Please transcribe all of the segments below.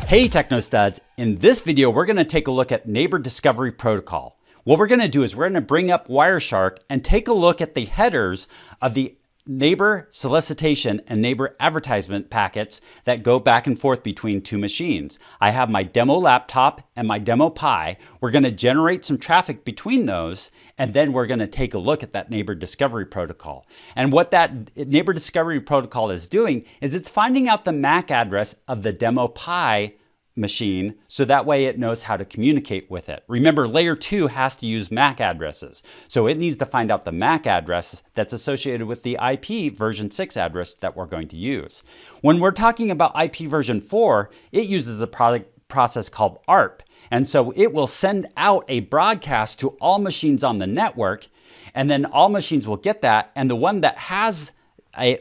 Hey TechnoStuds, in this video we're going to take a look at Neighbor Discovery Protocol. What we're going to do is we're going to bring up Wireshark and take a look at the headers of the neighbor solicitation and neighbor advertisement packets that go back and forth between two machines. I have my demo laptop and my demo Pi. We're going to generate some traffic between those, and then we're going to take a look at that neighbor discovery protocol. And what that neighbor discovery protocol is doing is it's finding out the MAC address of the demo Pi machine, so that way it knows how to communicate with it. Remember, layer 2 has to use MAC addresses, so it needs to find out the MAC address that's associated with the IP version 6 address that we're going to use. When we're talking about IP version 4, it uses a process called ARP, and so it will send out a broadcast to all machines on the network, and then all machines will get that, and the one that has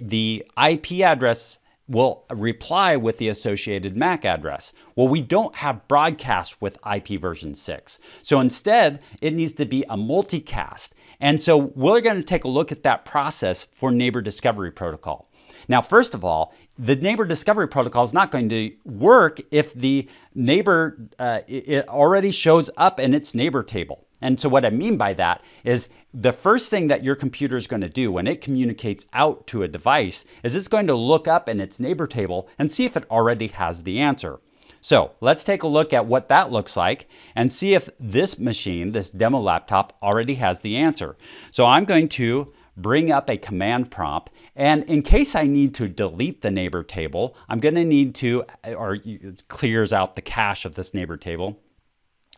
the IP address will reply with the associated MAC address. Well, we don't have broadcast with IP version 6. So instead, it needs to be a multicast. And so we're going to take a look at that process for Neighbor Discovery Protocol. Now, first of all, the Neighbor Discovery Protocol is not going to work if the neighbor it already shows up in its neighbor table. And so what I mean by that is the first thing that your computer is going to do when it communicates out to a device is it's going to look up in its neighbor table and see if it already has the answer. So let's take a look at what that looks like and see if this machine, this demo laptop, already has the answer. So I'm going to bring up a command prompt, and in case I need to delete the neighbor table, I'm going to need to, or it clears out the cache of this neighbor table.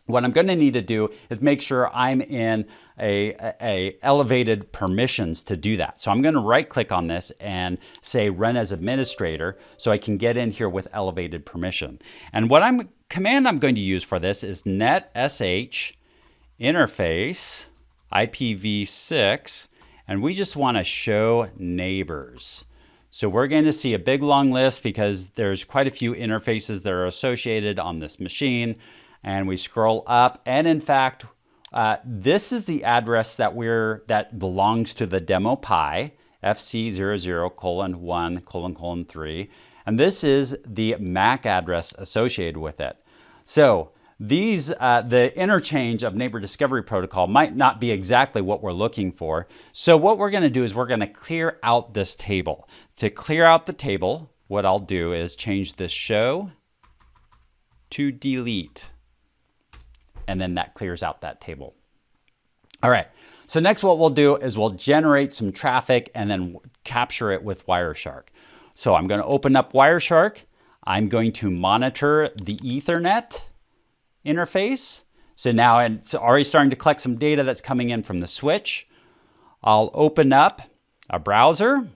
What I'm going to need to do is make sure I'm in a elevated permissions to do that. So I'm going to right click on this and say run as administrator so I can get in here with elevated permission. And what command I'm going to use for this is netsh interface IPv6, and we just want to show neighbors. So we're going to see a big long list because there's quite a few interfaces that are associated on this machine. And we scroll up, and in fact, this is the address that belongs to the demo Pi, FC00:1:3, and this is the MAC address associated with it. So these, the interchange of Neighbor Discovery Protocol might not be exactly what we're looking for. So what we're going to do is we're going to clear out this table. To clear out the table, what I'll do is change this show to delete. And then that clears out that table. All right, so next what we'll do is we'll generate some traffic and then capture it with Wireshark. So I'm going to open up Wireshark. I'm going to monitor the Ethernet interface. So now it's already starting to collect some data that's coming in from the switch. I'll open up a browser,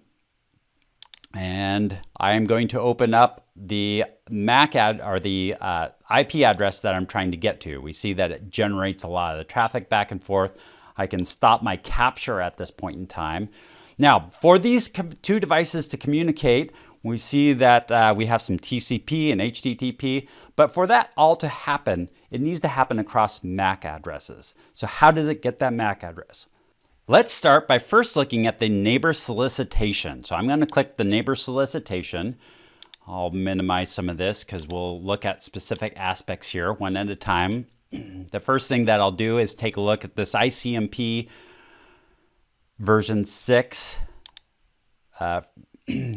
and I am going to open up the MAC or the IP address that I'm trying to get to. We see that it generates a lot of the traffic back and forth. I can stop my capture at this point in time. Now, for these two devices to communicate, we see that we have some TCP and HTTP, but for that all to happen, it needs to happen across MAC addresses. So how does it get that MAC address? Let's start by first looking at the neighbor solicitation. So I'm going to click the neighbor solicitation. I'll minimize some of this because we'll look at specific aspects here one at a time. The first thing that I'll do is take a look at this ICMP version 6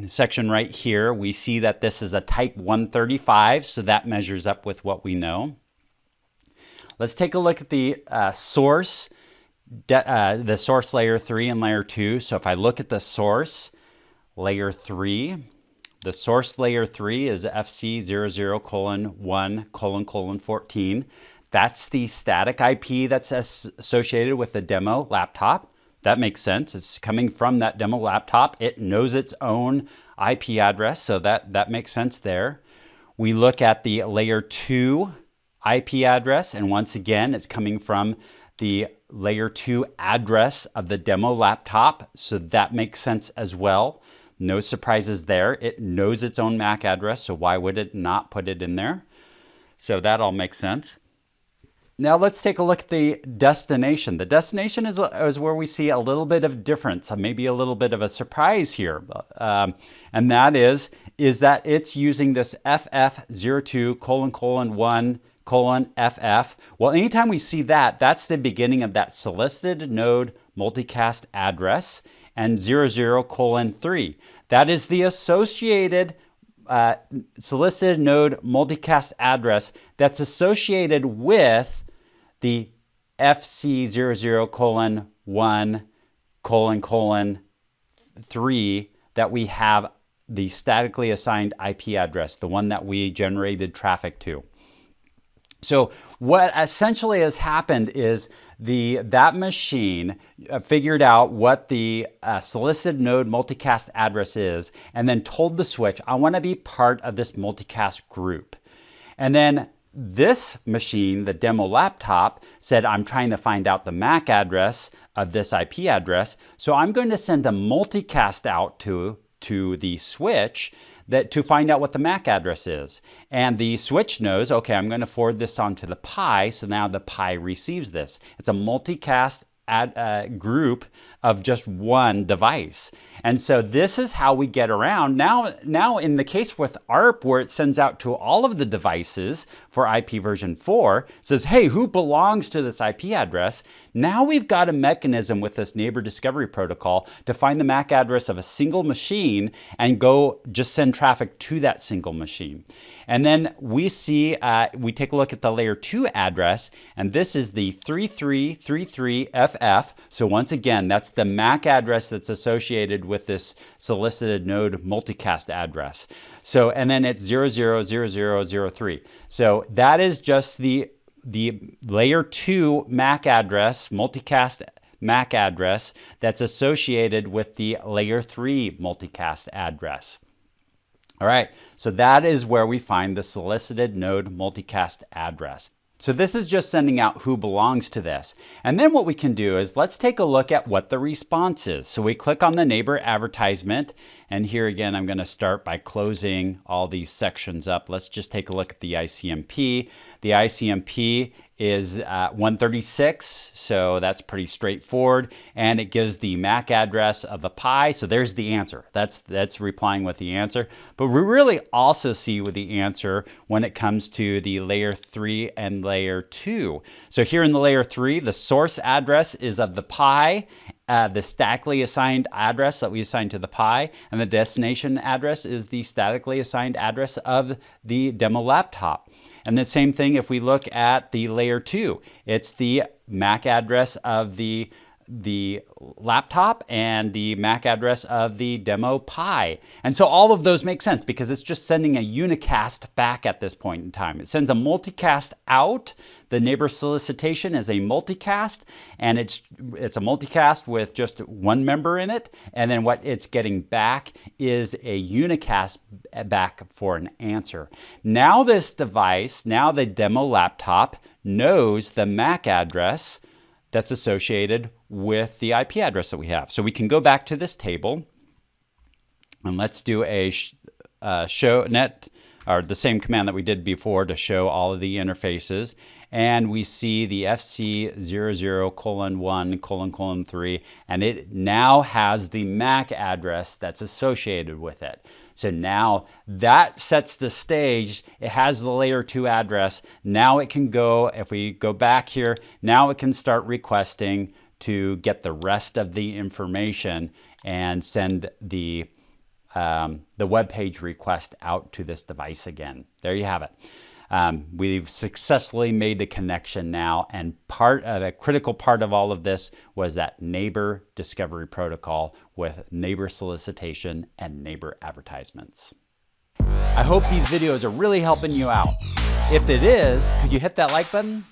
section right here. We see that this is a type 135, so that measures up with what we know. Let's take a look at the source layer 3 and layer 2. So if I look at the source layer 3, the source layer 3 is FC00:1:14. That's the static IP that's associated with the demo laptop. That makes sense. It's coming from that demo laptop. It knows its own IP address, so that makes sense there. We look at the layer 2 IP address, and once again, it's coming from the layer 2 address of the demo laptop, so that makes sense as well. No surprises there. It knows its own MAC address, so why would it not put it in there? So that all makes sense. Now let's take a look at the destination. The destination is where we see a little bit of difference, maybe a little bit of a surprise here. And that is that it's using this FF02::1:FF. Well, anytime we see that, that's the beginning of that solicited node multicast address, and 00:3. That is the associated solicited node multicast address that's associated with the FC00:1:3 that we have the statically assigned IP address, the one that we generated traffic to. So what essentially has happened is that machine figured out what the solicited node multicast address is, and then told the switch, I want to be part of this multicast group. And then this machine, the demo laptop, said, I'm trying to find out the MAC address of this IP address. So I'm going to send a multicast out to the switch to find out what the MAC address is. And the switch knows, okay, I'm going to forward this on to the Pi, so now the Pi receives this. It's a multicast group of just one device. And so this is how we get around. Now in the case with ARP, where it sends out to all of the devices for IP version 4, it says, hey, who belongs to this IP address? Now we've got a mechanism with this neighbor discovery protocol to find the MAC address of a single machine and go just send traffic to that single machine. And then we see, we take a look at the layer 2 address, and this is the 3333FF. So once again, that's the MAC address that's associated with this solicited node multicast address. So, and then it's 000003. So that is just the layer 2 MAC address, multicast MAC address that's associated with the layer 3 multicast address. All right, so that is where we find the solicited node multicast address. So this is just sending out who belongs to this. And then what we can do is let's take a look at what the response is. So we click on the neighbor advertisement, and here again, I'm going to start by closing all these sections up. Let's just take a look at the ICMP. The ICMP is 136, so that's pretty straightforward, and it gives the MAC address of the Pi. So there's the answer. That's replying with the answer. But we really also see with the answer when it comes to the layer 3 and layer 2. So here in the layer 3, the source address is of the Pi, the statically assigned address that we assigned to the Pi, and the destination address is the statically assigned address of the demo laptop. And the same thing if we look at the layer 2, it's the MAC address of the laptop and the MAC address of the demo Pi. And so all of those make sense because it's just sending a unicast back at this point in time. It sends a multicast out. The neighbor solicitation is a multicast, and it's a multicast with just one member in it. And then what it's getting back is a unicast back for an answer. Now this device, now the demo laptop, knows the MAC address that's associated with the IP address that we have. So we can go back to this table, and let's do a show net, or the same command that we did before to show all of the interfaces. And we see the FC00:1:3, and it now has the MAC address that's associated with it. So now that sets the stage. It has the layer 2 address. Now it can go, if we go back here, now it can start requesting to get the rest of the information and send the web page request out to this device again. There you have it. We've successfully made the connection now, and a critical part of all of this was that neighbor discovery protocol with neighbor solicitation and neighbor advertisements. I hope these videos are really helping you out. If it is, could you hit that like button?